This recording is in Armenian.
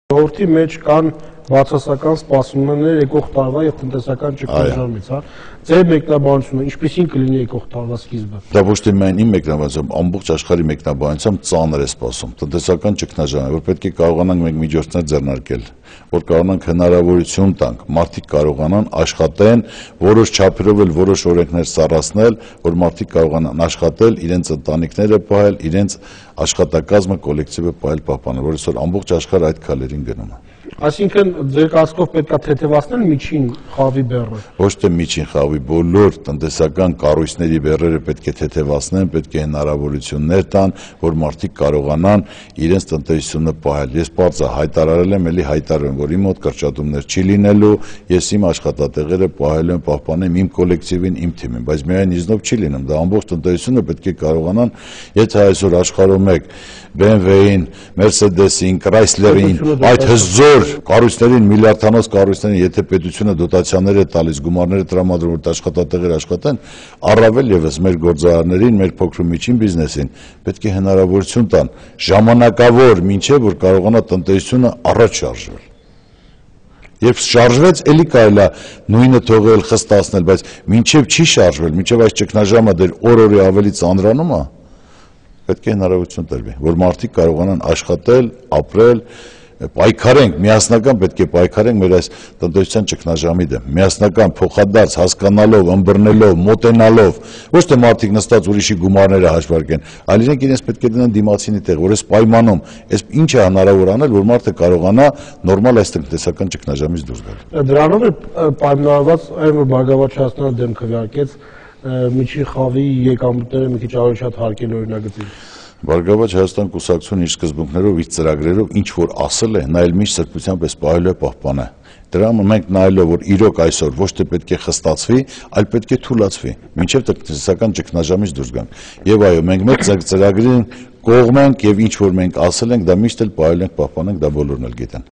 Ժողովրդի մեջ կան բացասական սպասումներ եկող տարվա եւ տնտեսական ճգնաժամից, հա։ Ձեր մեկնաբանությունը ինչպեսին կլինի եկող տարվա սկիզբը։ Դա ոչ թե միայն իմ մեկնաբանությամբ, ամբողջ աշխարհի մեկնաբանությամբ ծանր է սպասում։ Տնտեսական ճգնաժամ է, որ պետք է կարողանանք մենք միջոցներ ձեռնարկել, որ կարողանանք հնարավորություն տանք, մարդիկ կարողանան աշխատեն, որոշ չափերով էլ որոշ օրենքներ սառացնել, որ մարդիկ կարողանան աշխատել, իրենց ընտանիքները պահել, իրենց աշխատակազմը կոլեկտիվը պահել պահպանել, որ այսօր ամբողջ աշխարհը այդ քայլերին գնում է։ Այսինքն ձեր կարծիքով պետք է թեթևացնել միջին խավի բեռը։ Ոչ թե միջին խավի, բոլոր տնտեսական կառույցների բեռերը պետք է թեթևացնեն, պետք է հնարավորություններ տան, որ մարդիկ կարողանան իրենց տնտեսությունը պահել։ Ես բարձր հայտարարել եմ, ելի հայտարարում, որ իմ մոտ կրճատումներ չի լինելու, ես իմ աշխատատեղերը պահելու եմ, պահպանեմ իմ կոլեկտիվին, իմ թիմին, բայց միայն իզնով չի լինում, դա ամբողջ տնտեսությունը պետք է կարողանան, եթե այսօր աշխարհում եք BMW-ին, Mercedes-ին, Chrysler-ին, այդ հզոր կառույցներին, միլիարդանոց կառույցներին, եթե պետությունը դոտացիաներ է տալիս, գումարներ է տրամադրում, որ աշխատատեղեր աշխատեն, առավել եւս մեր գործարարներին, մեր փոքր ու միջին բիզնեսին պետք է հնարավորություն տան ժամանակավոր, մինչեւ որ կարողանա տնտեսությունը առաջ շարժվել։ Երբ շարժվեց, ելի կարելի է նույնը թողել, խստացնել, բայց մինչեւ չի շարժվել, մինչեւ այս ճգնաժամը դեռ օր-օրի ավելի ծանրանում է, պետք է հնարավորություն տրվի, որ մարդիկ կարողանան աշխատել, ապրել, պայքարենք, միասնական պետք է պայքարենք մեր այս տնտեսության ճգնաժամի դեմ, միասնական փոխադարձ հասկանալով, ըմբռնելով, մոտենալով, ոչ թե մարդիկ նստած ուրիշի գումարները հաշվարկեն, այլ իրենք իրենց պետք է դնեն դիմացինի տեղ, որ այս պայմանում, այս ինչ է հնարավոր անել, որ մարդը կարողանա նորմալ այս տնտեսական ճգնաժամից դուրս գալ։ Դրանով է պայմանավորված այն, որ Բարգավաճ Հայաստանը դեմ քվեարկեց միջին խավի եկամուտները մի քիչ ավելի շատ հարկել օրինագծին։ Բարգավաճ Հայաստան կուսակցությունը իր սկզբունքներով, իր ծրագրերով ինչ որ ասել է, նա էլ միշտ սրբությամբ էս պահելու է պահպանել։ Դրա համար մենք նայելով, որ իրոք այսօր ոչ թե պետք է խստացվի, այլ պետք է թուլացվի, մինչև տնտեսական ճգնաժամից դուրս գանք։ Եվ այո, մենք մեր ծրագրին կողմ ենք եւ ինչ որ մենք ասել ենք, դա միշտ էլ պահել ենք, պահպանենք, դա բոլորն էլ գիտեն։